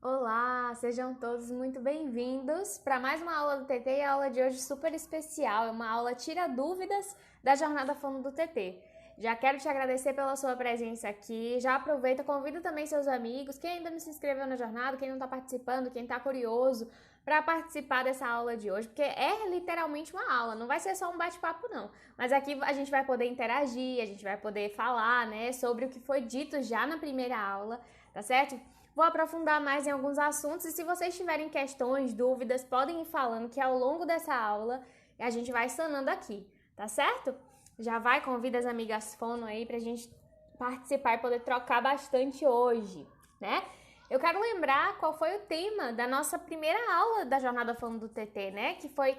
Olá, sejam todos muito bem-vindos para mais uma aula do TT e a aula de hoje super especial, é uma aula tira dúvidas da Jornada Fono do TT. Já quero te agradecer pela sua presença aqui, já aproveita, convida também seus amigos, quem ainda não se inscreveu na jornada, quem não está participando, quem está curioso para participar dessa aula de hoje, porque é literalmente uma aula, não vai ser só um bate-papo não, mas aqui a gente vai poder interagir, a gente vai poder falar, né, sobre o que foi dito já na primeira aula, tá certo? Vou aprofundar mais em alguns assuntos e se vocês tiverem questões, dúvidas, podem ir falando que ao longo dessa aula a gente vai sanando aqui, tá certo? Já vai, convida as amigas fono aí pra gente participar e poder trocar bastante hoje, né? Eu quero lembrar qual foi o tema da nossa primeira aula da Jornada Fono do TT, né? Que foi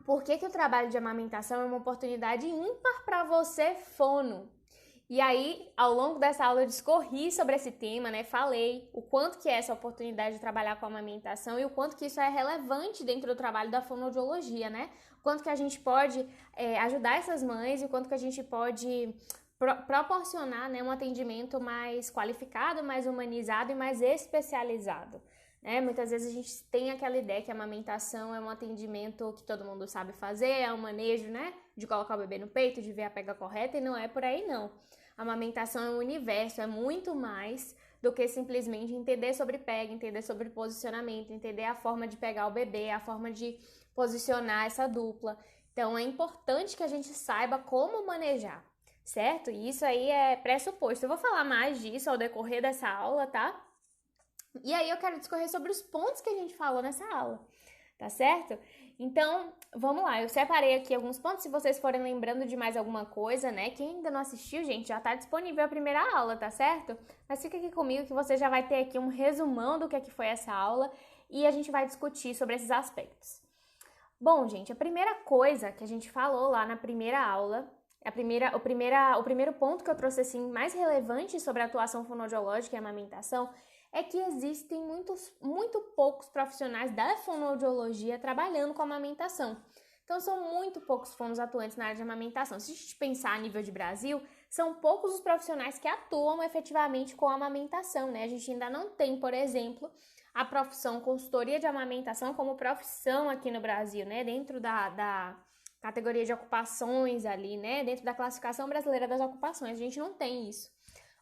por que o trabalho de amamentação é uma oportunidade ímpar para você, fono. E aí, ao longo dessa aula, eu discorri sobre esse tema, né? Falei o quanto que é essa oportunidade de trabalhar com a amamentação e o quanto que isso é relevante dentro do trabalho da fonoaudiologia, né? O quanto que a gente pode ajudar essas mães e o quanto que a gente pode proporcionar, né, um atendimento mais qualificado, mais humanizado e mais especializado. Né? Muitas vezes a gente tem aquela ideia que a amamentação é um atendimento que todo mundo sabe fazer, é um manejo, né, de colocar o bebê no peito, de ver a pega correta, e não é por aí não. A amamentação é um universo, é muito mais do que simplesmente entender sobre pega, entender sobre posicionamento, entender a forma de pegar o bebê, a forma de posicionar essa dupla. Então é importante que a gente saiba como manejar, certo? E isso aí é pressuposto. Eu vou falar mais disso ao decorrer dessa aula, tá? E aí eu quero discorrer sobre os pontos que a gente falou nessa aula, tá certo? Então, vamos lá, eu separei aqui alguns pontos, se vocês forem lembrando de mais alguma coisa, né? Quem ainda não assistiu, gente, já tá disponível a primeira aula, tá certo? Mas fica aqui comigo que você já vai ter aqui um resumão do que é que foi essa aula e a gente vai discutir sobre esses aspectos. Bom, gente, a primeira coisa que a gente falou lá na primeira aula, o primeiro ponto que eu trouxe assim mais relevante sobre a atuação fonoaudiológica e amamentação é que existem muito poucos profissionais da fonoaudiologia trabalhando com amamentação. Então, são muito poucos fonos atuantes na área de amamentação. Se a gente pensar a nível de Brasil, são poucos os profissionais que atuam efetivamente com a amamentação, né? A gente ainda não tem, por exemplo, a profissão consultoria de amamentação como profissão aqui no Brasil, né? Dentro da categoria de ocupações ali, né? Dentro da classificação brasileira das ocupações, a gente não tem isso.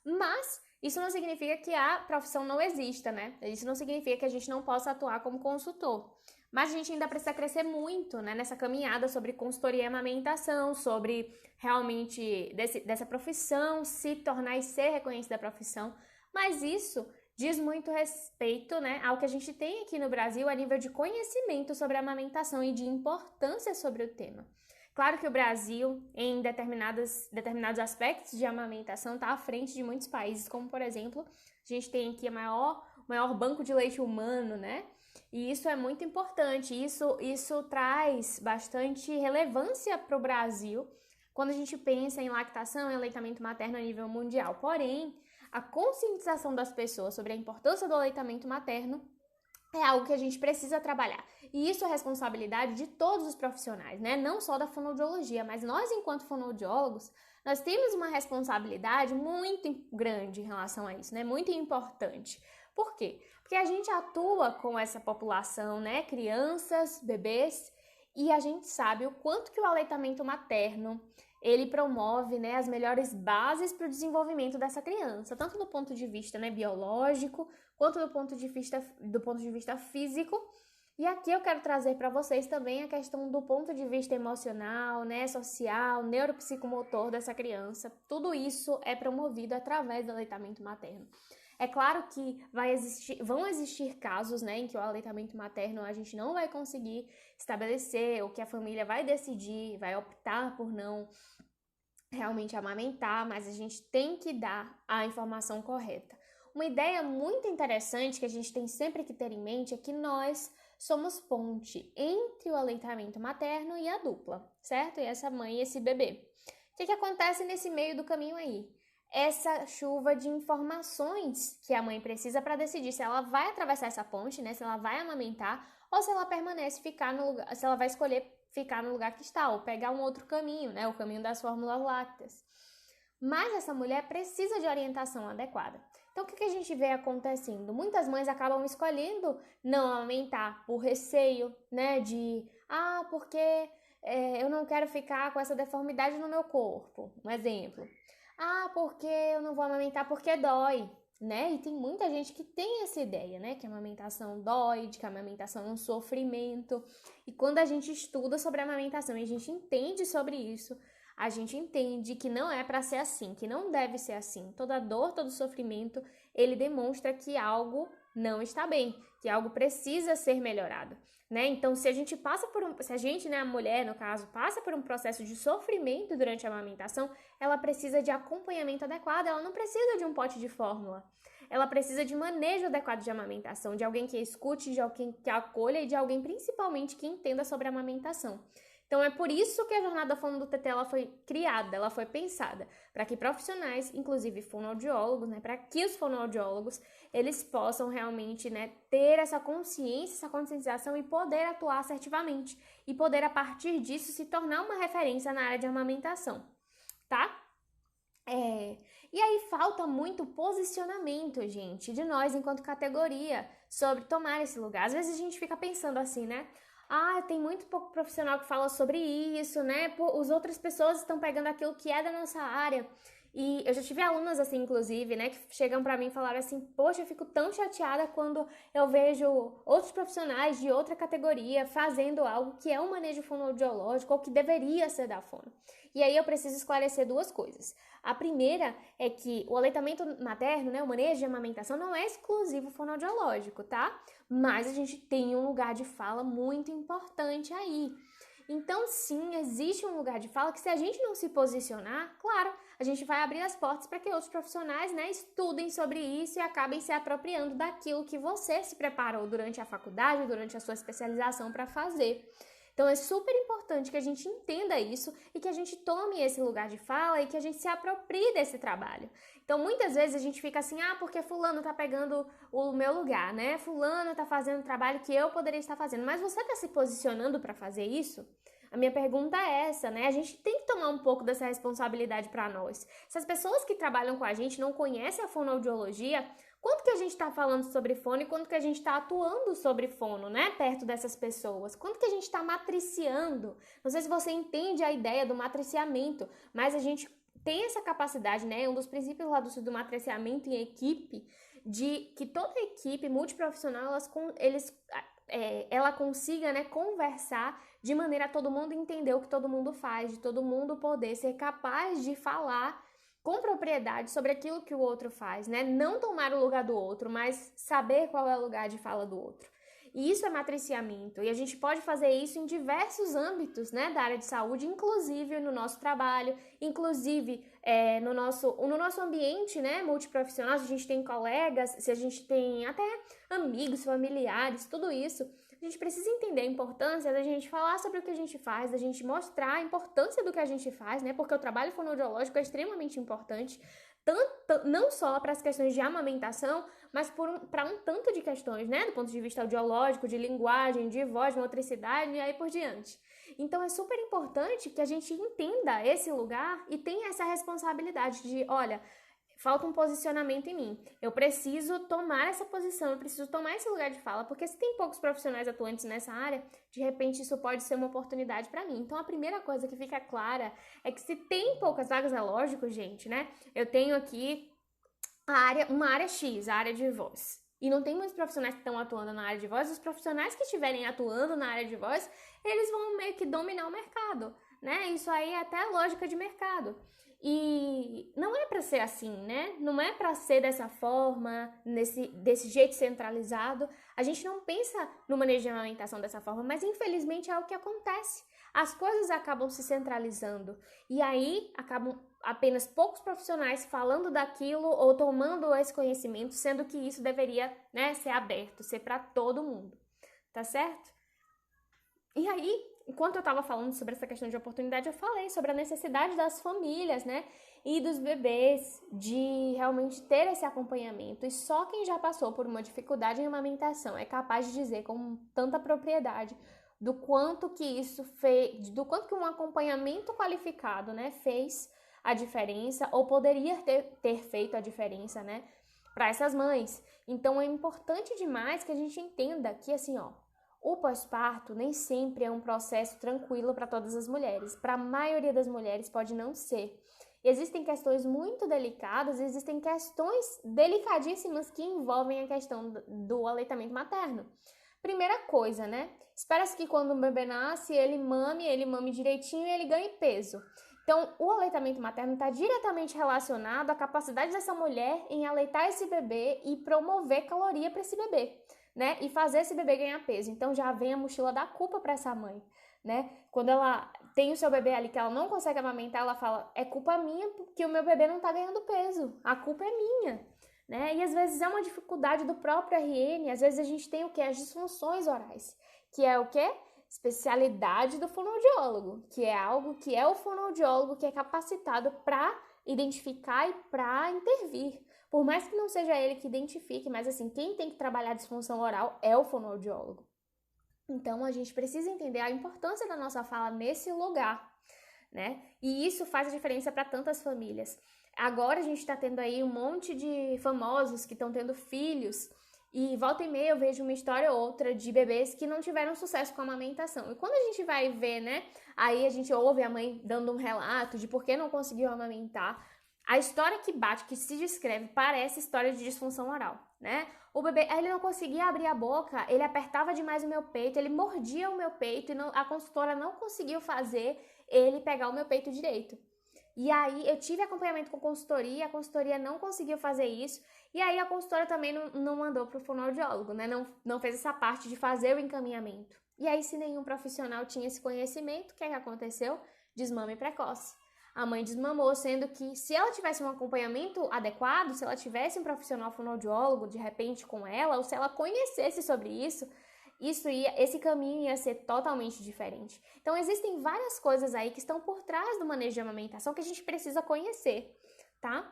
Mas isso não significa que a profissão não exista, né? Isso não significa que a gente não possa atuar como consultor. Mas a gente ainda precisa crescer muito, né, nessa caminhada sobre consultoria e amamentação, sobre realmente dessa profissão se tornar e ser reconhecida a profissão. Mas isso diz muito respeito, né, ao que a gente tem aqui no Brasil a nível de conhecimento sobre a amamentação e de importância sobre o tema. Claro que o Brasil, em determinados aspectos de amamentação, está à frente de muitos países, como, por exemplo, a gente tem aqui o maior banco de leite humano, né? E isso é muito importante, isso traz bastante relevância para o Brasil quando a gente pensa em lactação e aleitamento materno a nível mundial. Porém, a conscientização das pessoas sobre a importância do aleitamento materno é algo que a gente precisa trabalhar. E isso é responsabilidade de todos os profissionais, né? Não só da fonoaudiologia, mas nós, enquanto fonoaudiólogos, nós temos uma responsabilidade muito grande em relação a isso, né? Muito importante. Por quê? Porque a gente atua com essa população, né? Crianças, bebês, e a gente sabe o quanto que o aleitamento materno ele promove, né, as melhores bases para o desenvolvimento dessa criança, tanto do ponto de vista, né, biológico, quanto do ponto de vista físico. E aqui eu quero trazer para vocês também a questão do ponto de vista emocional, né, social, neuropsicomotor dessa criança. Tudo isso é promovido através do aleitamento materno. É claro que vão existir casos, né, em que o aleitamento materno a gente não vai conseguir estabelecer, ou que a família vai decidir, vai optar por não realmente amamentar, mas a gente tem que dar a informação correta. Uma ideia muito interessante que a gente tem sempre que ter em mente é que nós somos ponte entre o aleitamento materno e a dupla, certo? E essa mãe e esse bebê. O que acontece nesse meio do caminho aí? Essa chuva de informações que a mãe precisa para decidir se ela vai atravessar essa ponte, né? Se ela vai amamentar ou se ela permanece ficar no lugar, se ela vai escolher ficar no lugar que está ou pegar um outro caminho, né? O caminho das fórmulas lácteas. Mas essa mulher precisa de orientação adequada. Então, o que a gente vê acontecendo? Muitas mães acabam escolhendo não amamentar por receio, né, porque eu não quero ficar com essa deformidade no meu corpo, um exemplo. Porque eu não vou amamentar porque dói, né? E tem muita gente que tem essa ideia, né? Que a amamentação dói, de que a amamentação é um sofrimento. E quando a gente estuda sobre a amamentação e a gente entende sobre isso, a gente entende que não é para ser assim, que não deve ser assim. Toda dor, todo sofrimento, ele demonstra que algo não está bem, que algo precisa ser melhorado, né? Então, se a gente passa se a gente, né, a mulher, no caso, passa por um processo de sofrimento durante a amamentação, ela precisa de acompanhamento adequado, ela não precisa de um pote de fórmula. Ela precisa de manejo adequado de amamentação, de alguém que escute, de alguém que acolha e de alguém principalmente que entenda sobre a amamentação. Então, é por isso que a Jornada Fono do TT ela foi criada, ela foi pensada para que profissionais, inclusive fonoaudiólogos, né, para que os fonoaudiólogos, eles possam realmente, né, ter essa consciência, essa conscientização e poder atuar assertivamente e poder, a partir disso, se tornar uma referência na área de amamentação, tá? E aí falta muito posicionamento, gente, de nós enquanto categoria sobre tomar esse lugar. Às vezes a gente fica pensando assim, né? Tem muito pouco profissional que fala sobre isso, né? As outras pessoas estão pegando aquilo que é da nossa área. E eu já tive alunas assim, inclusive, né, que chegam pra mim e falaram assim: poxa, eu fico tão chateada quando eu vejo outros profissionais de outra categoria fazendo algo que é um manejo fonoaudiológico ou que deveria ser da fono. E aí eu preciso esclarecer duas coisas. A primeira é que o aleitamento materno, né, o manejo de amamentação não é exclusivo fonoaudiológico, tá? Mas a gente tem um lugar de fala muito importante aí. Então, sim, existe um lugar de fala que, se a gente não se posicionar, claro, a gente vai abrir as portas para que outros profissionais, né, estudem sobre isso e acabem se apropriando daquilo que você se preparou durante a faculdade, durante a sua especialização para fazer. Então, é super importante que a gente entenda isso e que a gente tome esse lugar de fala e que a gente se aproprie desse trabalho. Então, muitas vezes a gente fica assim, porque fulano tá pegando o meu lugar, né? Fulano tá fazendo o trabalho que eu poderia estar fazendo. Mas você tá se posicionando para fazer isso? A minha pergunta é essa, né? A gente tem que tomar um pouco dessa responsabilidade para nós. Se as pessoas que trabalham com a gente não conhecem a fonoaudiologia, quanto que a gente está falando sobre fono e quanto que a gente está atuando sobre fono, né? Perto dessas pessoas. Quanto que a gente está matriciando. Não sei se você entende a ideia do matriciamento, mas a gente tem essa capacidade, né? Um dos princípios lá do matriciamento em equipe, de que toda equipe multiprofissional, ela consiga, né, conversar de maneira a todo mundo entender o que todo mundo faz, de todo mundo poder ser capaz de falar com propriedade sobre aquilo que o outro faz, né? Não tomar o lugar do outro, mas saber qual é o lugar de fala do outro. E isso é matriciamento, e a gente pode fazer isso em diversos âmbitos, né, da área de saúde, inclusive no nosso trabalho, inclusive no nosso ambiente, né, multiprofissional. Se a gente tem colegas, se a gente tem até amigos, familiares, tudo isso, a gente precisa entender a importância da gente falar sobre o que a gente faz, da gente mostrar a importância do que a gente faz, né, porque o trabalho fonoaudiológico é extremamente importante, não só para as questões de amamentação, mas para um tanto de questões, né? Do ponto de vista audiológico, de linguagem, de voz, motricidade e aí por diante. Então, é super importante que a gente entenda esse lugar e tenha essa responsabilidade de, olha, falta um posicionamento em mim. Eu preciso tomar essa posição, eu preciso tomar esse lugar de fala, porque se tem poucos profissionais atuantes nessa área, de repente isso pode ser uma oportunidade para mim. Então, a primeira coisa que fica clara é que se tem poucas vagas, é lógico, gente, né? Eu tenho aqui uma área X, a área de voz. E não tem muitos profissionais que estão atuando na área de voz. Os profissionais que estiverem atuando na área de voz, eles vão meio que dominar o mercado, né? Isso aí é até a lógica de mercado. E não é para ser assim, né? Não é para ser dessa forma, desse jeito centralizado. A gente não pensa no manejo de amamentação dessa forma, mas infelizmente é o que acontece. As coisas acabam se centralizando e aí acabam apenas poucos profissionais falando daquilo ou tomando esse conhecimento, sendo que isso deveria, né, ser aberto, ser para todo mundo, tá certo? E aí, enquanto eu estava falando sobre essa questão de oportunidade, eu falei sobre a necessidade das famílias, né, e dos bebês de realmente ter esse acompanhamento. E só quem já passou por uma dificuldade em amamentação é capaz de dizer com tanta propriedade do quanto que isso fez, do quanto que um acompanhamento qualificado, né, fez a diferença, ou poderia ter feito a diferença, né, para essas mães. Então é importante demais que a gente entenda que assim, ó, o pós-parto nem sempre é um processo tranquilo para todas as mulheres. Para a maioria das mulheres pode não ser. Existem questões muito delicadas, existem questões delicadíssimas que envolvem a questão do aleitamento materno. Primeira coisa, né? Espera-se que quando um bebê nasce, ele mame direitinho e ele ganhe peso. Então, o aleitamento materno está diretamente relacionado à capacidade dessa mulher em aleitar esse bebê e promover caloria para esse bebê, né? E fazer esse bebê ganhar peso. Então, já vem a mochila da culpa para essa mãe, né? Quando ela tem o seu bebê ali que ela não consegue amamentar, ela fala, é culpa minha porque o meu bebê não tá ganhando peso, a culpa é minha, né? E às vezes é uma dificuldade do próprio RN, às vezes a gente tem o quê? As disfunções orais, que é o quê? Especialidade do fonoaudiólogo, que é algo que é o fonoaudiólogo que é capacitado para identificar e para intervir. Por mais que não seja ele que identifique, mas assim, quem tem que trabalhar a disfunção oral é o fonoaudiólogo. Então, a gente precisa entender a importância da nossa fala nesse lugar, né? E isso faz a diferença para tantas famílias. Agora a gente está tendo aí um monte de famosos que estão tendo filhos e volta e meia eu vejo uma história ou outra de bebês que não tiveram sucesso com a amamentação. E quando a gente vai ver, né? Aí a gente ouve a mãe dando um relato de por que não conseguiu amamentar. A história que bate, que se descreve, parece história de disfunção oral, né? O bebê, ele não conseguia abrir a boca, ele apertava demais o meu peito, ele mordia o meu peito e a consultora não conseguiu fazer ele pegar o meu peito direito. E aí eu tive acompanhamento com a consultoria não conseguiu fazer isso, e aí a consultora também não mandou para o fonoaudiólogo, né? Não fez essa parte de fazer o encaminhamento. E aí, se nenhum profissional tinha esse conhecimento, o que é que aconteceu? Desmame precoce. A mãe desmamou, sendo que se ela tivesse um acompanhamento adequado, se ela tivesse um profissional fonoaudiólogo de repente com ela, ou se ela conhecesse sobre isso, esse caminho ia ser totalmente diferente. Então existem várias coisas aí que estão por trás do manejo de amamentação que a gente precisa conhecer, tá?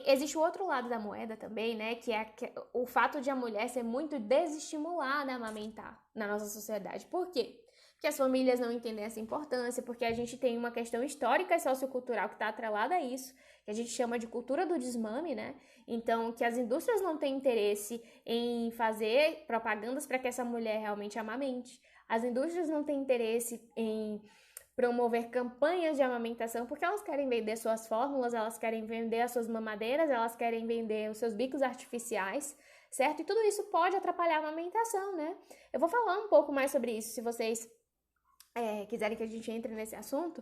Existe o outro lado da moeda também, né, que é o fato de a mulher ser muito desestimulada a amamentar na nossa sociedade. Por quê? Porque as famílias não entendem essa importância, porque a gente tem uma questão histórica e sociocultural que está atrelada a isso, que a gente chama de cultura do desmame, né? Então, que as indústrias não têm interesse em fazer propagandas para que essa mulher realmente amamente. As indústrias não têm interesse em promover campanhas de amamentação, porque elas querem vender suas fórmulas, elas querem vender as suas mamadeiras, elas querem vender os seus bicos artificiais, certo? E tudo isso pode atrapalhar a amamentação, né? Eu vou falar um pouco mais sobre isso, se vocês quiserem que a gente entre nesse assunto.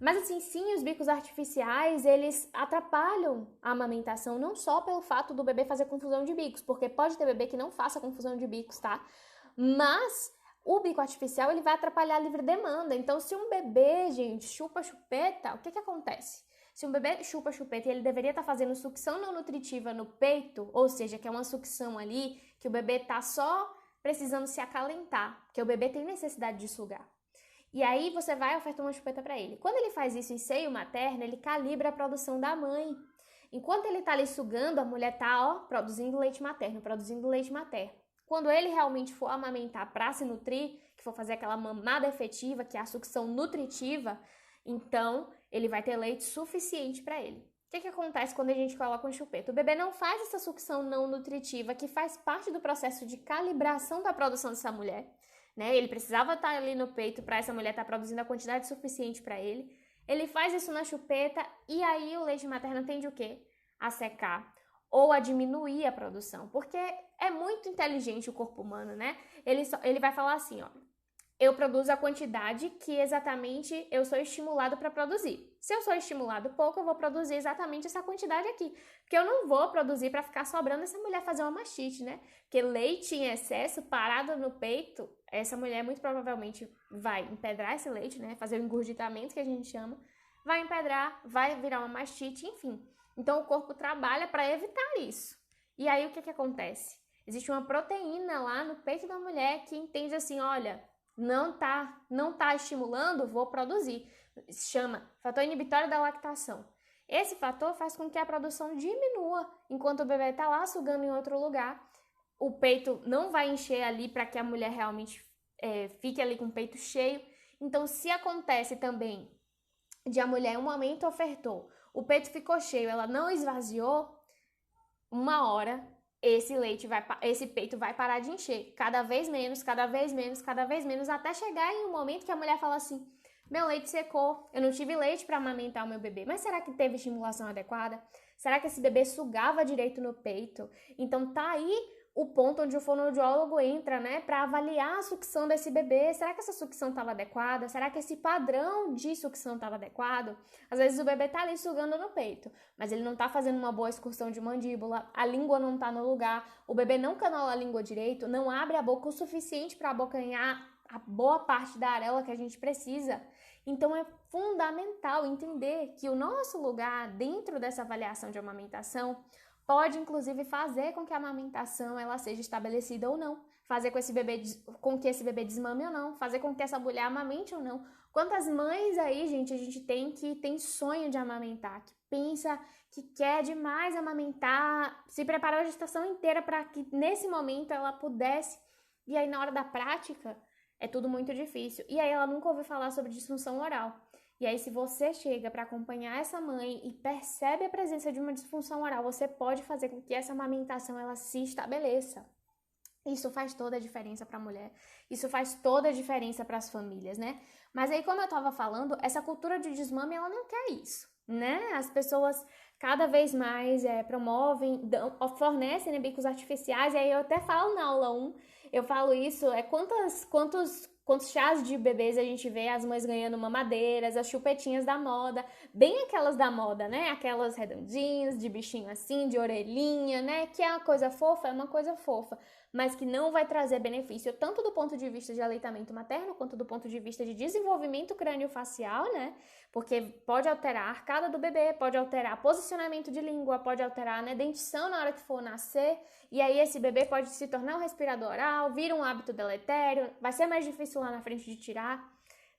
Mas assim, sim, os bicos artificiais, eles atrapalham a amamentação, não só pelo fato do bebê fazer confusão de bicos, porque pode ter bebê que não faça confusão de bicos, tá? Mas o bico artificial, ele vai atrapalhar a livre demanda. Então, se um bebê, gente, chupa chupeta, o que acontece? Se um bebê chupa chupeta e ele deveria estar fazendo sucção não nutritiva no peito, ou seja, que é uma sucção ali, que o bebê tá só precisando se acalentar, porque o bebê tem necessidade de sugar. E aí você vai e oferta uma chupeta para ele. Quando ele faz isso em seio materno, ele calibra a produção da mãe. Enquanto ele tá ali sugando, a mulher tá, produzindo leite materno. Quando ele realmente for amamentar para se nutrir, que for fazer aquela mamada efetiva, que é a sucção nutritiva, então ele vai ter leite suficiente para ele. O que acontece quando a gente coloca um chupeta? O bebê não faz essa sucção não nutritiva, que faz parte do processo de calibração da produção dessa mulher, né? Ele precisava estar ali no peito para essa mulher estar produzindo a quantidade suficiente para ele. Ele faz isso na chupeta e aí o leite materno tende o quê? A secar ou a diminuir a produção, porque é muito inteligente o corpo humano, né? Ele vai falar assim, ó, eu produzo a quantidade que exatamente eu sou estimulado para produzir. Se eu sou estimulado pouco, eu vou produzir exatamente essa quantidade aqui, porque eu não vou produzir para ficar sobrando essa mulher fazer uma mastite, né? Porque leite em excesso, parado no peito, essa mulher muito provavelmente vai empedrar esse leite, né? Fazer o engurgitamento que a gente chama, vai empedrar, vai virar uma mastite, enfim. Então, o corpo trabalha para evitar isso. E aí, o que acontece? Existe uma proteína lá no peito da mulher que entende assim, olha, não tá estimulando, vou produzir. Se chama fator inibitório da lactação. Esse fator faz com que a produção diminua, enquanto o bebê está lá sugando em outro lugar. O peito não vai encher ali para que a mulher realmente fique ali com o peito cheio. Então, se acontece também de a mulher em um momento ofertou, o peito ficou cheio, ela não esvaziou, uma hora, esse peito vai parar de encher. Cada vez menos, cada vez menos, cada vez menos, até chegar em um momento que a mulher fala assim: meu leite secou, eu não tive leite para amamentar o meu bebê. Mas será que teve estimulação adequada? Será que esse bebê sugava direito no peito? Então tá aí o ponto onde o fonoaudiólogo entra, né, para avaliar a sucção desse bebê. Será que essa sucção estava adequada? Será que esse padrão de sucção estava adequado? Às vezes o bebê tá ali sugando no peito, mas ele não tá fazendo uma boa excursão de mandíbula, a língua não tá no lugar, o bebê não canala a língua direito, não abre a boca o suficiente para abocanhar a boa parte da areola que a gente precisa. Então é fundamental entender que o nosso lugar dentro dessa avaliação de amamentação pode, inclusive, fazer com que a amamentação ela seja estabelecida ou não, fazer com que esse bebê desmame ou não, fazer com que essa mulher amamente ou não. Quantas mães aí, gente, a gente tem que tem sonho de amamentar, que pensa que quer demais amamentar, se preparou a gestação inteira para que nesse momento ela pudesse, e aí na hora da prática é tudo muito difícil. E aí ela nunca ouviu falar sobre disfunção oral. E aí, se você chega para acompanhar essa mãe e percebe a presença de uma disfunção oral, você pode fazer com que essa amamentação ela se estabeleça. Isso faz toda a diferença para a mulher. Isso faz toda a diferença para as famílias, né? Mas aí, como eu estava falando, essa cultura de desmame, ela não quer isso, né? As pessoas cada vez mais promovem, fornecem, né, bicos artificiais. E aí eu até falo na aula 1, eu falo isso, quantos chás de bebês a gente vê as mães ganhando mamadeiras, as chupetinhas da moda, bem aquelas da moda, né? Aquelas redondinhas, de bichinho assim, de orelhinha, né? Que é uma coisa fofa, é uma coisa fofa, mas que não vai trazer benefício tanto do ponto de vista de aleitamento materno, quanto do ponto de vista de desenvolvimento crâniofacial, né? Porque pode alterar a arcada do bebê, pode alterar posicionamento de língua, pode alterar, né, dentição na hora que for nascer, e aí esse bebê pode se tornar um respirador oral, vira um hábito deletério, vai ser mais difícil lá na frente de tirar.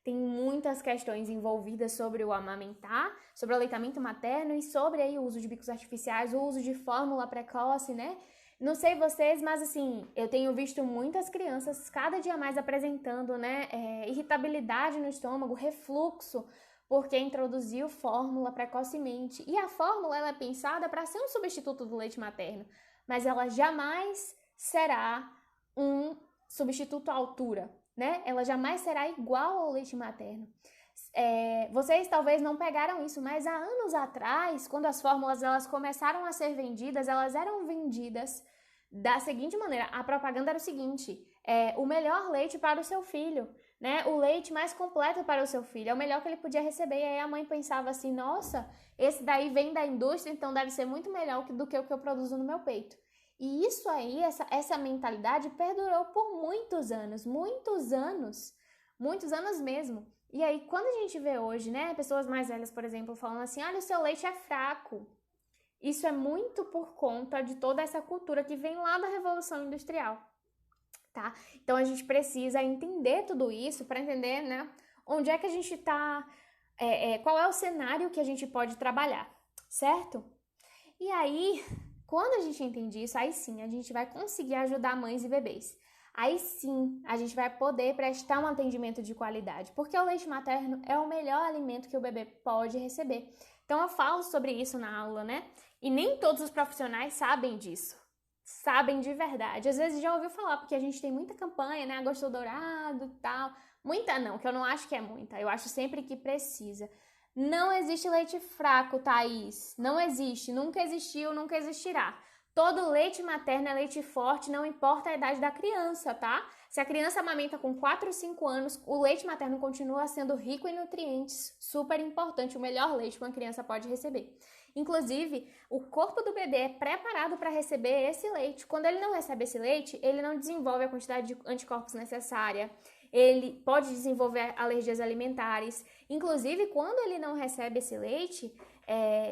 Tem muitas questões envolvidas sobre o amamentar, sobre o aleitamento materno e sobre aí o uso de bicos artificiais, o uso de fórmula precoce, né? Não sei vocês, mas assim, eu tenho visto muitas crianças cada dia mais apresentando, né, irritabilidade no estômago, refluxo, porque introduziu fórmula precocemente. E a fórmula ela é pensada para ser um substituto do leite materno, mas ela jamais será um substituto à altura, né? Ela jamais será igual ao leite materno. Vocês talvez não pegaram isso, mas há anos atrás, quando as fórmulas elas começaram a ser vendidas, elas eram vendidas da seguinte maneira: a propaganda era o seguinte: o melhor leite para o seu filho, né? O leite mais completo para o seu filho, é o melhor que ele podia receber. E aí a mãe pensava assim: nossa, esse daí vem da indústria, então deve ser muito melhor do que o que eu produzo no meu peito. E isso aí, essa mentalidade perdurou por muitos anos mesmo. E aí, quando a gente vê hoje, né, pessoas mais velhas, por exemplo, falando assim: olha, o seu leite é fraco. Isso é muito por conta de toda essa cultura que vem lá da Revolução Industrial, tá? Então, a gente precisa entender tudo isso para entender, né, onde é que a gente tá, qual é o cenário que a gente pode trabalhar, certo? E aí, quando a gente entende isso, aí sim, a gente vai conseguir ajudar mães e bebês. Aí sim, a gente vai poder prestar um atendimento de qualidade, porque o leite materno é o melhor alimento que o bebê pode receber. Então, eu falo sobre isso na aula, né? E nem todos os profissionais sabem disso. Sabem de verdade. Às vezes já ouviu falar, porque a gente tem muita campanha, né? Agosto Dourado e tal. Muita não, que eu não acho que é muita. Eu acho sempre que precisa. Não existe leite fraco, Thaís. Não existe. Nunca existiu, nunca existirá. Todo leite materno é leite forte, não importa a idade da criança, tá? Se a criança amamenta com 4 ou 5 anos, o leite materno continua sendo rico em nutrientes, super importante, o melhor leite que uma criança pode receber. Inclusive, o corpo do bebê é preparado para receber esse leite. Quando ele não recebe esse leite, ele não desenvolve a quantidade de anticorpos necessária, ele pode desenvolver alergias alimentares. Inclusive, quando ele não recebe esse leite,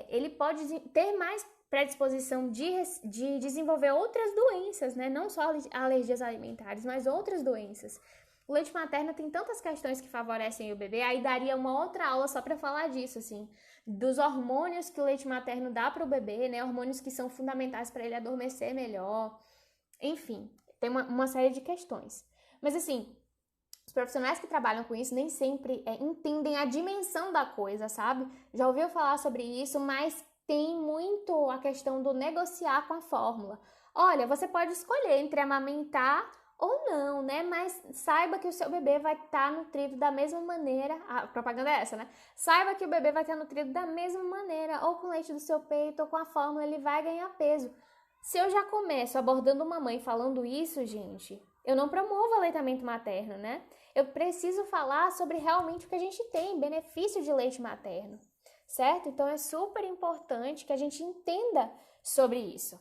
ele pode ter mais predisposição de desenvolver outras doenças, né? Não só alergias alimentares, mas outras doenças. O leite materno tem tantas questões que favorecem o bebê, aí daria uma outra aula só para falar disso, assim, dos hormônios que o leite materno dá para o bebê, né? Hormônios que são fundamentais para ele adormecer melhor. Enfim, tem uma série de questões. Mas assim, os profissionais que trabalham com isso nem sempre entendem a dimensão da coisa, sabe? Já ouviu falar sobre isso, mas tem muito a questão do negociar com a fórmula. Olha, você pode escolher entre amamentar ou não, né? Mas saiba que o seu bebê vai estar nutrido da mesma maneira. A propaganda é essa, né? Saiba que o bebê vai estar nutrido da mesma maneira, ou com leite do seu peito, ou com a fórmula, ele vai ganhar peso. Se eu já começo abordando uma mãe falando isso, gente, eu não promovo aleitamento materno, né? Eu preciso falar sobre realmente o que a gente tem, benefício de leite materno, certo? Então é super importante que a gente entenda sobre isso.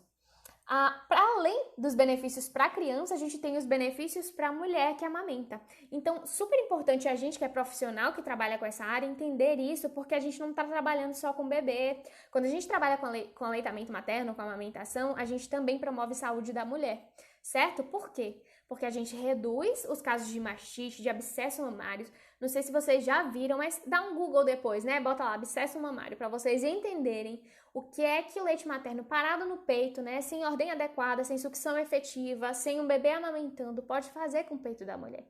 Para além dos benefícios para a criança, a gente tem os benefícios para a mulher que amamenta. Então, super importante a gente que é profissional, que trabalha com essa área, entender isso, porque a gente não está trabalhando só com bebê. Quando a gente trabalha com aleitamento materno, com amamentação, a gente também promove saúde da mulher, certo? Por quê? Porque a gente reduz os casos de mastite, de abscesso mamário. Não sei se vocês já viram, mas dá um Google depois, né? Bota lá, abscesso mamário, para vocês entenderem o que é que o leite materno parado no peito, né? Sem ordem adequada, sem sucção efetiva, sem um bebê amamentando, pode fazer com o peito da mulher.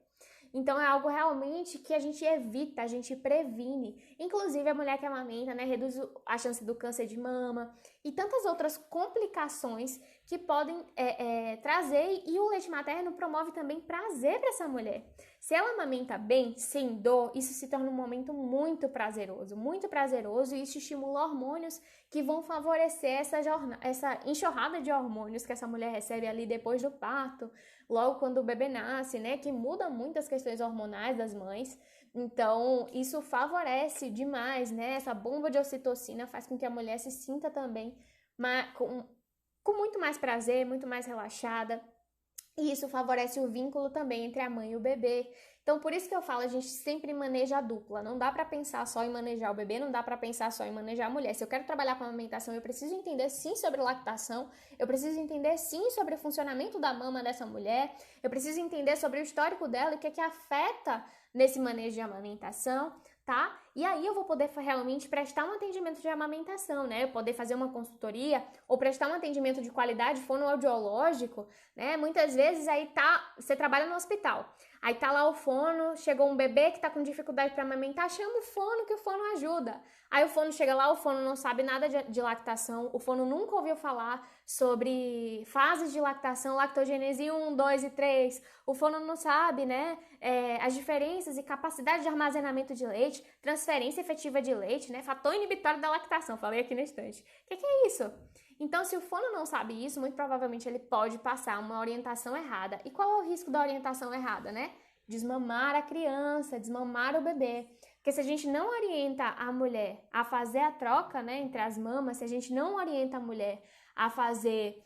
Então é algo realmente que a gente evita, a gente previne. Inclusive a mulher que amamenta, né, reduz a chance do câncer de mama e tantas outras complicações que podem trazer, e o leite materno promove também prazer para essa mulher. Se ela amamenta bem, sem dor, isso se torna um momento muito prazeroso, e isso estimula hormônios que vão favorecer essa enxurrada de hormônios que essa mulher recebe ali depois do parto, logo quando o bebê nasce, né, que muda muito as questões hormonais das mães. Então, isso favorece demais, né, essa bomba de ocitocina faz com que a mulher se sinta também com muito mais prazer, muito mais relaxada. E isso favorece o vínculo também entre a mãe e o bebê. Então, por isso que eu falo, a gente sempre maneja a dupla. Não dá para pensar só em manejar o bebê, não dá para pensar só em manejar a mulher. Se eu quero trabalhar com amamentação, eu preciso entender sim sobre lactação, eu preciso entender sim sobre o funcionamento da mama dessa mulher, eu preciso entender sobre o histórico dela e o que é que afeta nesse manejo de amamentação, tá? E aí eu vou poder realmente prestar um atendimento de amamentação, né? Eu poder fazer uma consultoria ou prestar um atendimento de qualidade fonoaudiológico, né? Muitas vezes aí você trabalha no hospital, aí tá lá o fono, chegou um bebê que tá com dificuldade para amamentar, chama o fono que o fono ajuda. Aí o fono chega lá, o fono não sabe nada de lactação, o fono nunca ouviu falar sobre fases de lactação, lactogênese 1, 2 e 3, o fono não sabe, né, as diferenças e capacidade de armazenamento de leite, transferência efetiva de leite, né, fator inibitório da lactação, falei aqui na estante. O que é isso? Então, se o fono não sabe isso, muito provavelmente ele pode passar uma orientação errada. E qual é o risco da orientação errada, né? Desmamar a criança, desmamar o bebê. Porque se a gente não orienta a mulher a fazer a troca, né, entre as mamas, se a gente não orienta a mulher a fazer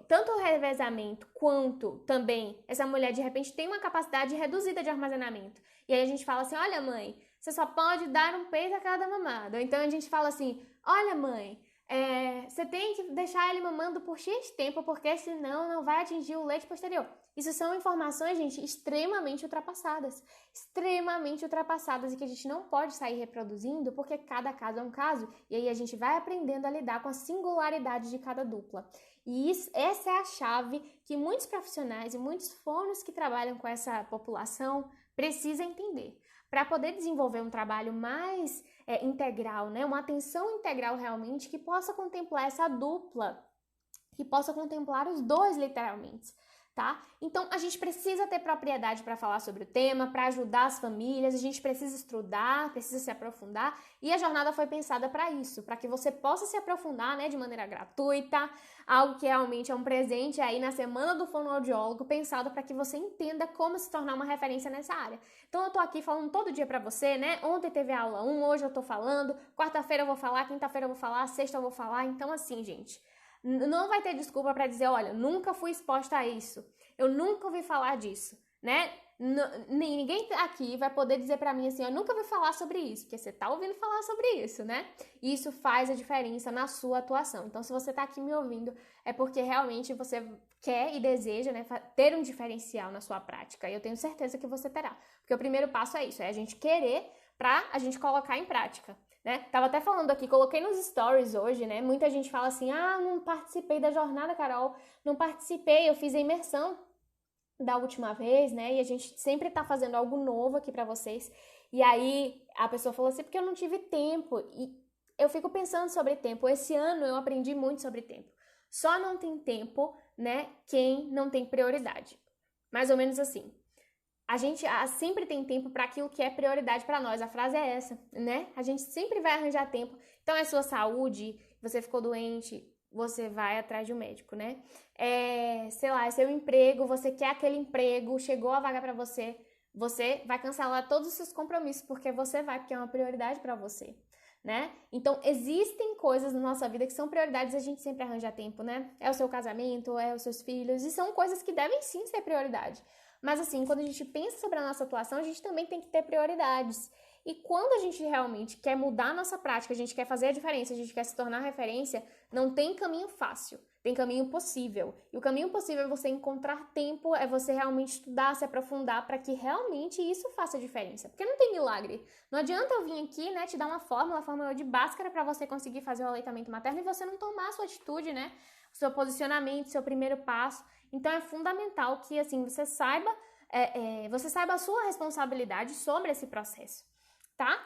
tanto o revezamento quanto também essa mulher de repente tem uma capacidade reduzida de armazenamento. E aí a gente fala assim, olha mãe, você só pode dar um peito a cada mamada. Ou então a gente fala assim, olha mãe, você tem que deixar ele mamando por X tempo, porque senão não vai atingir o leite posterior. Isso são informações, gente, extremamente ultrapassadas e que a gente não pode sair reproduzindo, porque cada caso é um caso, e aí a gente vai aprendendo a lidar com a singularidade de cada dupla. E essa é a chave que muitos profissionais e muitos fonos que trabalham com essa população precisam entender, para poder desenvolver um trabalho mais integral, né? Uma atenção integral realmente que possa contemplar essa dupla, que possa contemplar os dois literalmente, tá? Então a gente precisa ter propriedade para falar sobre o tema, para ajudar as famílias, a gente precisa estudar, precisa se aprofundar, e a jornada foi pensada para isso, para que você possa se aprofundar, né, de maneira gratuita, algo que realmente é um presente aí na semana do fonoaudiólogo, pensado para que você entenda como se tornar uma referência nessa área. Então eu tô aqui falando todo dia para você, né? Ontem teve a aula 1, hoje eu tô falando, quarta-feira eu vou falar, quinta-feira eu vou falar, sexta eu vou falar. Então assim, gente, não vai ter desculpa para dizer, olha, nunca fui exposta a isso, eu nunca ouvi falar disso, né? Ninguém aqui vai poder dizer pra mim assim, eu nunca ouvi falar sobre isso, porque você tá ouvindo falar sobre isso, né? E isso faz a diferença na sua atuação. Então, se você tá aqui me ouvindo, é porque realmente você quer e deseja, né, ter um diferencial na sua prática. E eu tenho certeza que você terá. Porque o primeiro passo é isso, é a gente querer pra a gente colocar em prática. Né? Tava até falando aqui, coloquei nos stories hoje, né? Muita gente fala assim, não participei da jornada, Carol, não participei, eu fiz a imersão da última vez, né? E a gente sempre tá fazendo algo novo aqui pra vocês. E aí a pessoa falou assim, porque eu não tive tempo. E eu fico pensando sobre tempo. Esse ano eu aprendi muito sobre tempo. Só não tem tempo, né, quem não tem prioridade. Mais ou menos assim. A gente sempre tem tempo para aquilo que é prioridade para nós. A frase é essa, né? A gente sempre vai arranjar tempo. Então é sua saúde, você ficou doente, você vai atrás de um médico, né? Sei lá, é seu emprego, você quer aquele emprego, chegou a vaga para você, você vai cancelar todos os seus compromissos porque você vai, porque é uma prioridade para você, né? Então existem coisas na nossa vida que são prioridades e a gente sempre arranja tempo, né? É o seu casamento, é os seus filhos, e são coisas que devem sim ser prioridade. Mas assim, quando a gente pensa sobre a nossa atuação, a gente também tem que ter prioridades. E quando a gente realmente quer mudar a nossa prática, a gente quer fazer a diferença, a gente quer se tornar referência, não tem caminho fácil, tem caminho possível. E o caminho possível é você encontrar tempo, é você realmente estudar, se aprofundar para que realmente isso faça diferença. Porque não tem milagre. Não adianta eu vir aqui, né, te dar uma fórmula de Bhaskara para você conseguir fazer o aleitamento materno e você não tomar a sua atitude, né? O seu posicionamento, seu primeiro passo. Então é fundamental que assim você saiba a sua responsabilidade sobre esse processo, tá?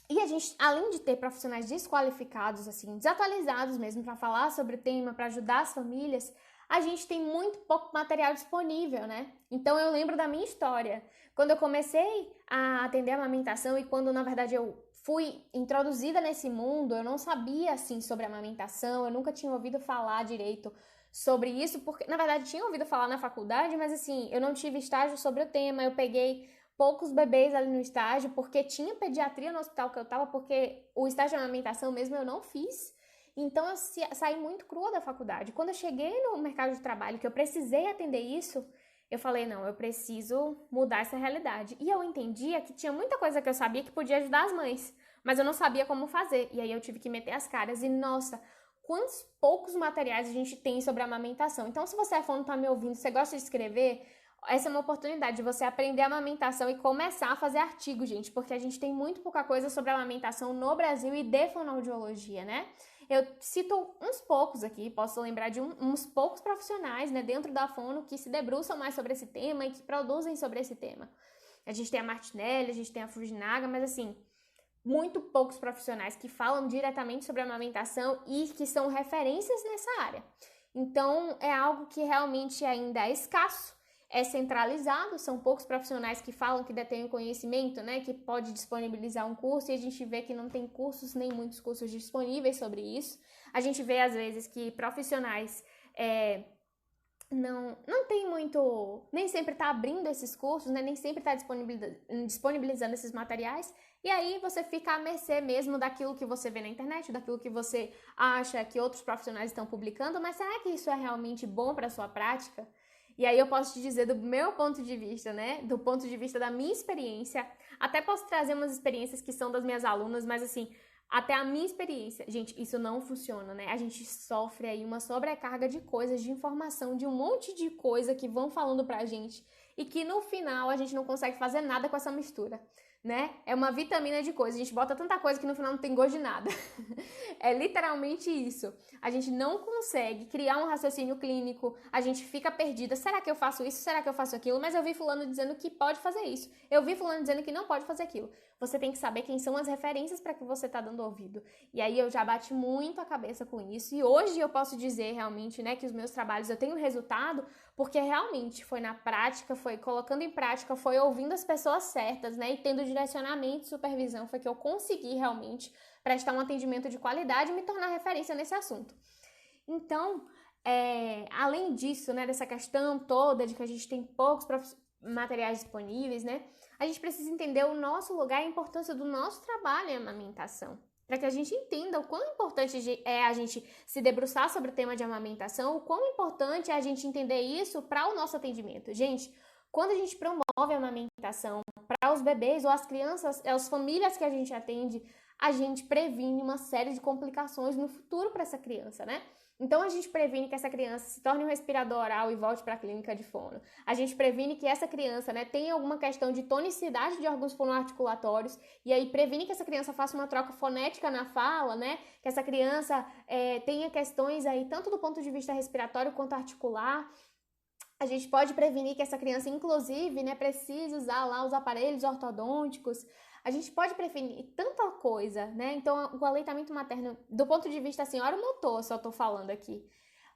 E a gente, além de ter profissionais desqualificados, assim, desatualizados mesmo para falar sobre o tema, para ajudar as famílias, a gente tem muito pouco material disponível, né? Então eu lembro da minha história. Quando eu comecei a atender a amamentação e quando na verdade eu fui introduzida nesse mundo, eu não sabia assim sobre a amamentação, eu nunca tinha ouvido falar direito sobre isso, porque na verdade tinha ouvido falar na faculdade, mas assim, eu não tive estágio sobre o tema, eu peguei poucos bebês ali no estágio, porque tinha pediatria no hospital que eu tava, porque o estágio de amamentação mesmo eu não fiz. Então eu saí muito crua da faculdade. Quando eu cheguei no mercado de trabalho, que eu precisei atender isso, eu falei, não, eu preciso mudar essa realidade. E eu entendia que tinha muita coisa que eu sabia que podia ajudar as mães, mas eu não sabia como fazer. E aí eu tive que meter as caras. E nossa, quantos poucos materiais a gente tem sobre a amamentação. Então, se você é fã, não tá me ouvindo, você gosta de escrever, essa é uma oportunidade de você aprender a amamentação e começar a fazer artigo, gente, porque a gente tem muito pouca coisa sobre a amamentação no Brasil e de fonoaudiologia, né? Eu cito uns poucos aqui, posso lembrar de uns poucos profissionais, né, dentro da fono que se debruçam mais sobre esse tema e que produzem sobre esse tema. A gente tem a Martinelli, a gente tem a Fujinaga, mas assim, muito poucos profissionais que falam diretamente sobre a amamentação e que são referências nessa área. Então, é algo que realmente ainda é escasso, é centralizado, são poucos profissionais que falam que detêm o conhecimento, né, que pode disponibilizar um curso, e a gente vê que não tem cursos, nem muitos cursos disponíveis sobre isso. A gente vê, às vezes, que profissionais não tem muito, nem sempre está abrindo esses cursos, né, nem sempre está disponibilizando esses materiais, e aí você fica à mercê mesmo daquilo que você vê na internet, daquilo que você acha que outros profissionais estão publicando, mas será que isso é realmente bom para a sua prática? E aí eu posso te dizer do meu ponto de vista, né, do ponto de vista da minha experiência, até posso trazer umas experiências que são das minhas alunas, mas assim, até a minha experiência, gente, isso não funciona, né? A gente sofre aí uma sobrecarga de coisas, de informação, de um monte de coisa que vão falando pra gente e que no final a gente não consegue fazer nada com essa mistura, né? É uma vitamina de coisa, a gente bota tanta coisa que no final não tem gosto de nada. É literalmente isso. A gente não consegue criar um raciocínio clínico, a gente fica perdida. Será que eu faço isso? Será que eu faço aquilo? Mas eu vi fulano dizendo que pode fazer isso. Eu vi fulano dizendo que não pode fazer aquilo. Você tem que saber quem são as referências para que você tá dando ouvido. E aí eu já bati muito a cabeça com isso. E hoje eu posso dizer realmente, né, que os meus trabalhos eu tenho resultado porque realmente foi na prática, foi colocando em prática, foi ouvindo as pessoas certas, né, e tendo direcionamento e supervisão, foi que eu consegui realmente prestar um atendimento de qualidade e me tornar referência nesse assunto. Então, além disso, né, dessa questão toda de que a gente tem poucos materiais disponíveis, né, a gente precisa entender o nosso lugar e a importância do nosso trabalho em amamentação, para que a gente entenda o quão importante é a gente se debruçar sobre o tema de amamentação, o quão importante é a gente entender isso para o nosso atendimento. Gente, quando a gente promove a amamentação para os bebês ou as crianças, as famílias que a gente atende, a gente previne uma série de complicações no futuro para essa criança, né? Então, a gente previne que essa criança se torne um respirador oral e volte para a clínica de fono. A gente previne que essa criança, né, tenha alguma questão de tonicidade de órgãos fonoarticulatórios e aí previne que essa criança faça uma troca fonética na fala, né? Que essa criança tenha questões aí tanto do ponto de vista respiratório quanto articular. A gente pode prevenir que essa criança, inclusive, né, precise usar lá os aparelhos ortodônticos. A gente pode prevenir tanta coisa, né? Então, o aleitamento materno, do ponto de vista assim, oromotor, só tô falando aqui,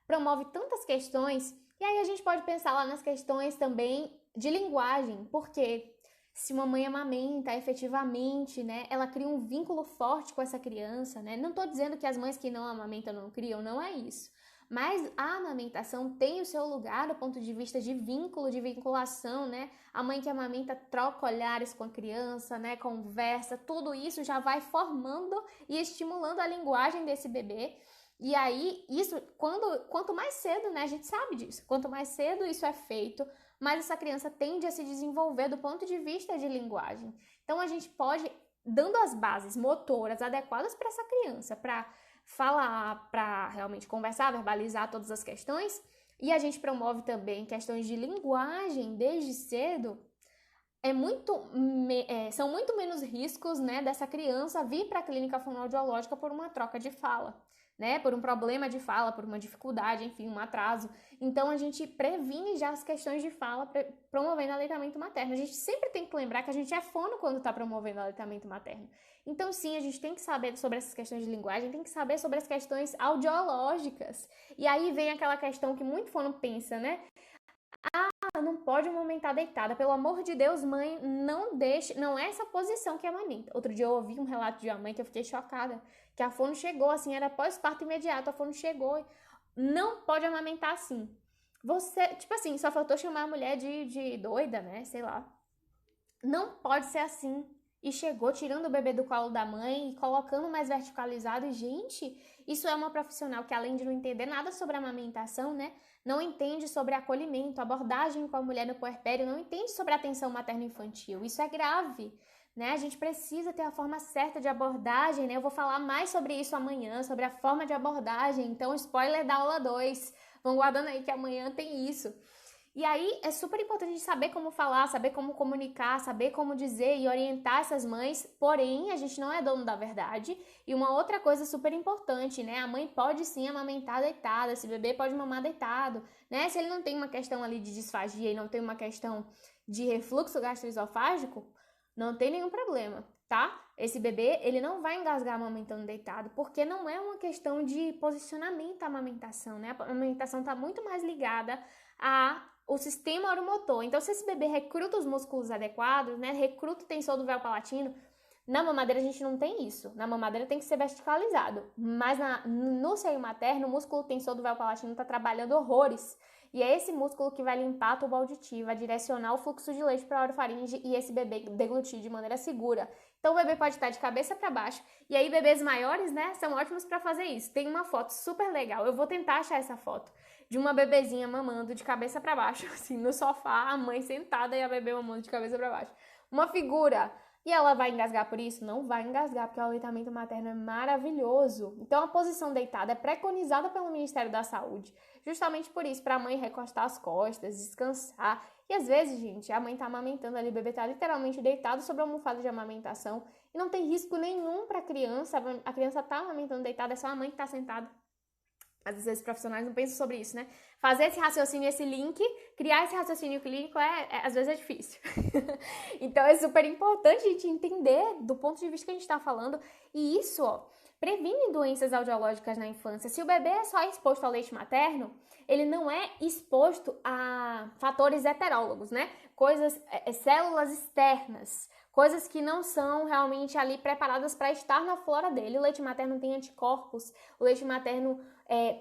promove tantas questões. E aí a gente pode pensar lá nas questões também de linguagem, porque se uma mãe amamenta efetivamente, né, ela cria um vínculo forte com essa criança, né? Não tô dizendo que as mães que não amamentam não criam, não é isso. Mas a amamentação tem o seu lugar do ponto de vista de vínculo, de vinculação, né? A mãe que amamenta troca olhares com a criança, né? Conversa, tudo isso já vai formando e estimulando a linguagem desse bebê. E aí, isso, quanto mais cedo, né? A gente sabe disso. Quanto mais cedo isso é feito, mais essa criança tende a se desenvolver do ponto de vista de linguagem. Então, a gente pode, dando as bases motoras adequadas para essa criança, para falar, para realmente conversar, verbalizar todas as questões, e a gente promove também questões de linguagem desde cedo, são muito menos riscos, né, dessa criança vir para a clínica fonoaudiológica por uma troca de fala, né, por um problema de fala, por uma dificuldade, enfim, um atraso. Então, a gente previne já as questões de fala promovendo aleitamento materno. A gente sempre tem que lembrar que a gente é fono quando está promovendo aleitamento materno. Então, sim, a gente tem que saber sobre essas questões de linguagem, tem que saber sobre as questões audiológicas. E aí vem aquela questão que muito fono pensa, né? Não pode amamentar deitada. Pelo amor de Deus, mãe, não deixe. Não é essa posição que amamenta. Outro dia eu ouvi um relato de uma mãe que eu fiquei chocada. Que a fono chegou, assim, era pós-parto imediato. A fono chegou. Não pode amamentar assim. Você, tipo assim, só faltou chamar a mulher de doida, né? Sei lá. Não pode ser assim. E chegou tirando o bebê do colo da mãe e colocando mais verticalizado. E, gente, isso é uma profissional que, além de não entender nada sobre a amamentação, né? Não entende sobre acolhimento, abordagem com a mulher no puerpério, não entende sobre atenção materno-infantil. Isso é grave, né? A gente precisa ter a forma certa de abordagem, né? Eu vou falar mais sobre isso amanhã, sobre a forma de abordagem. Então, spoiler da aula 2. Vão guardando aí que amanhã tem isso. E aí é super importante a gente saber como falar, saber como comunicar, saber como dizer e orientar essas mães, porém a gente não é dono da verdade. E uma outra coisa super importante, né? A mãe pode sim amamentar deitada, esse bebê pode mamar deitado, né? Se ele não tem uma questão ali de disfagia e não tem uma questão de refluxo gastroesofágico, não tem nenhum problema, tá? Esse bebê, ele não vai engasgar amamentando deitado, porque não é uma questão de posicionamento a amamentação, né? A amamentação tá muito mais ligada o sistema oromotor. Então, se esse bebê recruta os músculos adequados, né, recruta o tensor do véu palatino, na mamadeira a gente não tem isso. Na mamadeira tem que ser verticalizado. Mas no seio materno, o músculo tensor do véu palatino está trabalhando horrores. E é esse músculo que vai limpar a tuba auditiva, vai direcionar o fluxo de leite para a orofaringe e esse bebê deglutir de maneira segura. Então, o bebê pode estar de cabeça para baixo. E aí, bebês maiores, né, são ótimos para fazer isso. Tem uma foto super legal. Eu vou tentar achar essa foto de uma bebezinha mamando de cabeça para baixo, assim, no sofá, a mãe sentada e a bebê mamando de cabeça para baixo. Uma figura. E ela vai engasgar por isso? Não vai engasgar, porque o aleitamento materno é maravilhoso. Então, a posição deitada é preconizada pelo Ministério da Saúde. Justamente por isso, para a mãe recostar as costas, descansar. E às vezes, gente, a mãe tá amamentando ali, o bebê tá literalmente deitado sobre a almofada de amamentação e não tem risco nenhum para a criança tá amamentando deitada, é só a mãe que tá sentada. Às vezes profissionais não pensam sobre isso, né? Fazer esse raciocínio, esse link, criar esse raciocínio clínico, às vezes é difícil. Então é super importante a gente entender do ponto de vista que a gente está falando. E isso, ó, previne doenças audiológicas na infância. Se o bebê é só exposto ao leite materno, ele não é exposto a fatores heterólogos, né? Células externas, coisas que não são realmente ali preparadas para estar na flora dele. O leite materno tem anticorpos, o leite materno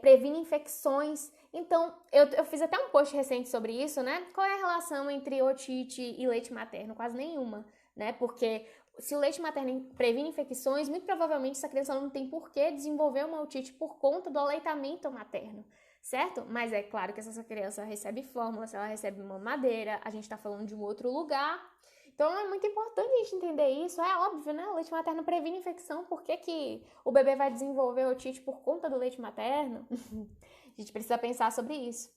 previne infecções. Então, eu fiz até um post recente sobre isso, né? Qual é a relação entre otite e leite materno? Quase nenhuma, né? Porque se o leite materno previne infecções, muito provavelmente essa criança não tem por que desenvolver uma otite por conta do aleitamento materno, certo? Mas é claro que se essa criança recebe fórmula, se ela recebe mamadeira, a gente tá falando de um outro lugar. Então, é muito importante a gente entender isso. É óbvio, né? O leite materno previne infecção. Por que o bebê vai desenvolver otite por conta do leite materno? A gente precisa pensar sobre isso.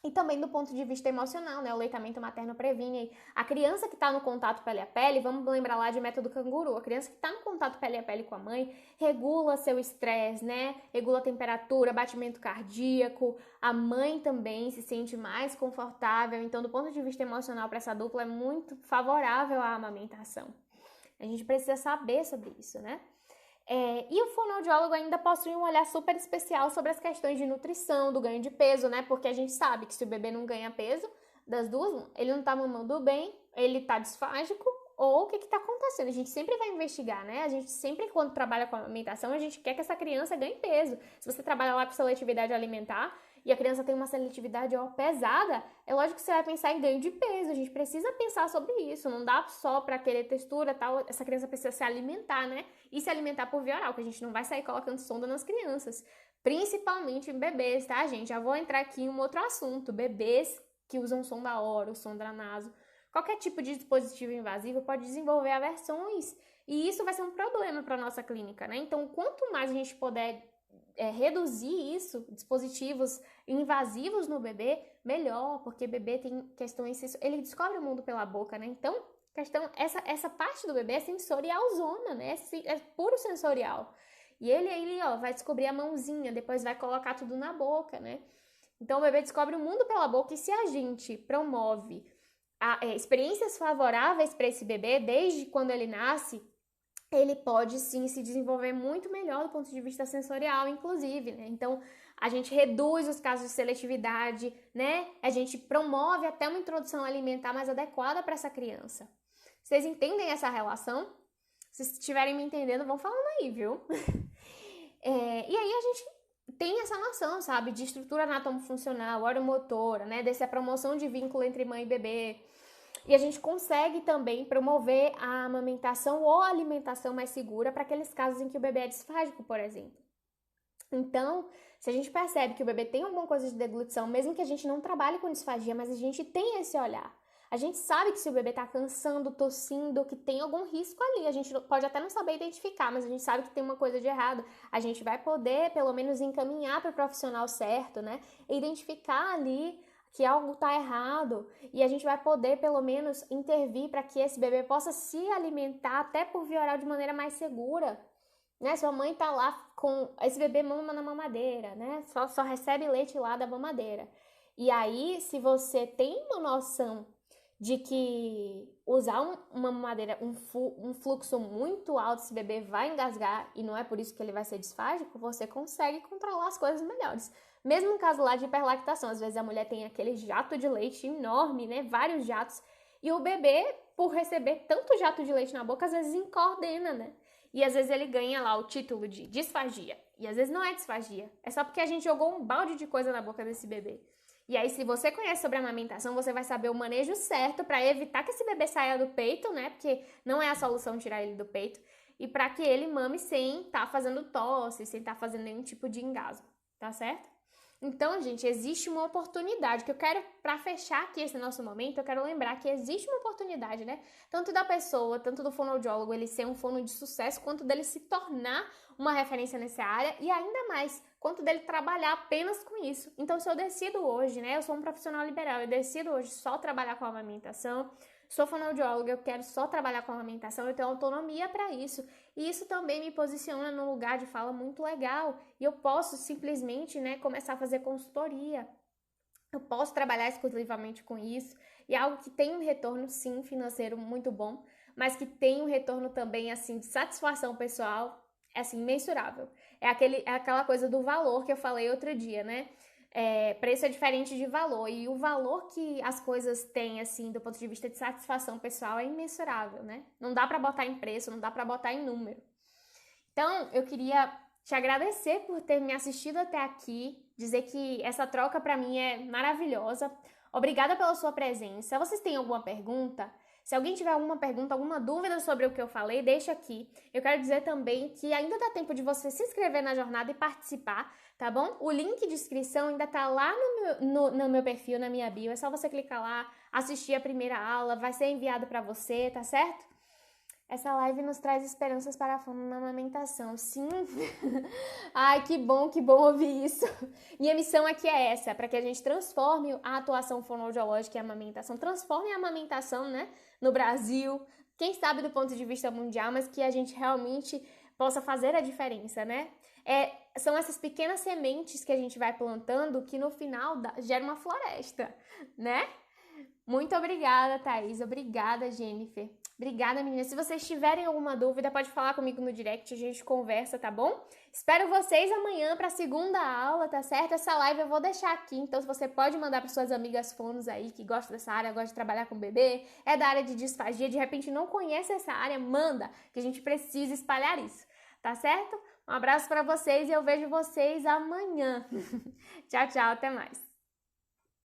E também do ponto de vista emocional, né? O aleitamento materno previne a criança que está no contato pele a pele, vamos lembrar lá de método canguru, a criança que está no contato pele a pele com a mãe, regula seu estresse, né? Regula a temperatura, batimento cardíaco, a mãe também se sente mais confortável. Então, do ponto de vista emocional, para essa dupla é muito favorável à amamentação. A gente precisa saber sobre isso, né? E o fonoaudiólogo ainda possui um olhar super especial sobre as questões de nutrição, do ganho de peso, né? Porque a gente sabe que se o bebê não ganha peso, das duas, ele não tá mamando bem, ele tá disfágico, ou o que tá acontecendo? A gente sempre vai investigar, né? A gente sempre, quando trabalha com alimentação, a gente quer que essa criança ganhe peso. Se você trabalha lá com seletividade alimentar e a criança tem uma seletividade pesada, é lógico que você vai pensar em ganho de peso. A gente precisa pensar sobre isso. Não dá só pra querer textura, tal. Essa criança precisa se alimentar, né? E se alimentar por via oral, que a gente não vai sair colocando sonda nas crianças. Principalmente em bebês, tá, gente? Já vou entrar aqui em um outro assunto. Bebês que usam sonda oral, sonda naso. Qualquer tipo de dispositivo invasivo pode desenvolver aversões. E isso vai ser um problema para nossa clínica, né? Então, quanto mais a gente puder reduzir isso, dispositivos invasivos no bebê, melhor, porque bebê tem questões, ele descobre o mundo pela boca, né? Então, essa parte do bebê é sensorialzona, né? É puro sensorial. E ele vai descobrir a mãozinha, depois vai colocar tudo na boca, né? Então, o bebê descobre o mundo pela boca, e se a gente promove experiências favoráveis para esse bebê, desde quando ele nasce, ele pode sim se desenvolver muito melhor do ponto de vista sensorial, inclusive, né? Então, a gente reduz os casos de seletividade, né? A gente promove até uma introdução alimentar mais adequada para essa criança. Vocês entendem essa relação? Se estiverem me entendendo, vão falando aí, viu? E aí a gente tem essa noção, sabe? De estrutura anatomofuncional, oromotora, né? Dessa promoção de vínculo entre mãe e bebê. E a gente consegue também promover a amamentação ou a alimentação mais segura para aqueles casos em que o bebê é disfágico, por exemplo. Então, se a gente percebe que o bebê tem alguma coisa de deglutição, mesmo que a gente não trabalhe com disfagia, mas a gente tem esse olhar. A gente sabe que se o bebê tá cansando, tossindo, que tem algum risco ali. A gente pode até não saber identificar, mas a gente sabe que tem uma coisa de errado. A gente vai poder, pelo menos, encaminhar para o profissional certo, né? E identificar ali que algo tá errado, e a gente vai poder, pelo menos, intervir para que esse bebê possa se alimentar até por via oral de maneira mais segura, né? Sua mãe tá lá com... Esse bebê mama na mamadeira, né? Só recebe leite lá da mamadeira. E aí, se você tem uma noção de que usar uma mamadeira, um fluxo muito alto, esse bebê vai engasgar, e não é por isso que ele vai ser disfágico, você consegue controlar as coisas melhores. Mesmo no caso lá de hiperlactação, às vezes a mulher tem aquele jato de leite enorme, né? Vários jatos. E o bebê, por receber tanto jato de leite na boca, às vezes encordena, né? E às vezes ele ganha lá o título de disfagia. E às vezes não é disfagia. É só porque a gente jogou um balde de coisa na boca desse bebê. E aí, se você conhece sobre a amamentação, você vai saber o manejo certo para evitar que esse bebê saia do peito, né? Porque não é a solução tirar ele do peito. E para que ele mame sem estar fazendo tosse, sem estar fazendo nenhum tipo de engasgo. Tá certo? Então, gente, existe uma oportunidade que eu quero, para fechar aqui esse nosso momento, eu quero lembrar que existe uma oportunidade, né? Tanto da pessoa, tanto do fonoaudiólogo, ele ser um fono de sucesso, quanto dele se tornar uma referência nessa área e ainda mais, quanto dele trabalhar apenas com isso. Então, se eu decido hoje, né? Eu sou um profissional liberal, eu decido hoje só trabalhar com a amamentação, sou fonoaudióloga, eu quero só trabalhar com a amamentação, eu tenho autonomia para isso. E isso também me posiciona num lugar de fala muito legal. E eu posso simplesmente, né, começar a fazer consultoria. Eu posso trabalhar exclusivamente com isso. E é algo que tem um retorno, sim, financeiro muito bom, mas que tem um retorno também, assim, de satisfação pessoal, assim, mensurável. É aquela coisa do valor que eu falei outro dia, né? Preço é diferente de valor, e o valor que as coisas têm, assim, do ponto de vista de satisfação pessoal é imensurável, né? Não dá pra botar em preço, não dá pra botar em número. Então, eu queria te agradecer por ter me assistido até aqui, dizer que essa troca pra mim é maravilhosa. Obrigada pela sua presença. Vocês têm alguma pergunta? Se alguém tiver alguma pergunta, alguma dúvida sobre o que eu falei, deixa aqui. Eu quero dizer também que ainda dá tempo de você se inscrever na jornada e participar, tá bom? O link de inscrição ainda tá lá no meu perfil, na minha bio. É só você clicar lá, assistir a primeira aula, vai ser enviado para você, tá certo? Essa live nos traz esperanças para a fono na amamentação. Sim. Ai, que bom ouvir isso. Minha missão aqui é essa, para que a gente transforme a atuação fonoaudiológica e a amamentação, transforme a amamentação, né, no Brasil, quem sabe do ponto de vista mundial, mas que a gente realmente possa fazer a diferença, né? São essas pequenas sementes que a gente vai plantando que no final gera uma floresta, né? Muito obrigada, Thaís. Obrigada, Jennifer. Obrigada, meninas. Se vocês tiverem alguma dúvida, pode falar comigo no direct, a gente conversa, tá bom? Espero vocês amanhã para a segunda aula, tá certo? Essa live eu vou deixar aqui, então você pode mandar para suas amigas fonos aí que gostam dessa área, gostam de trabalhar com bebê, é da área de disfagia, de repente não conhece essa área, manda, que a gente precisa espalhar isso, tá certo? Um abraço para vocês e eu vejo vocês amanhã. Tchau, tchau, até mais.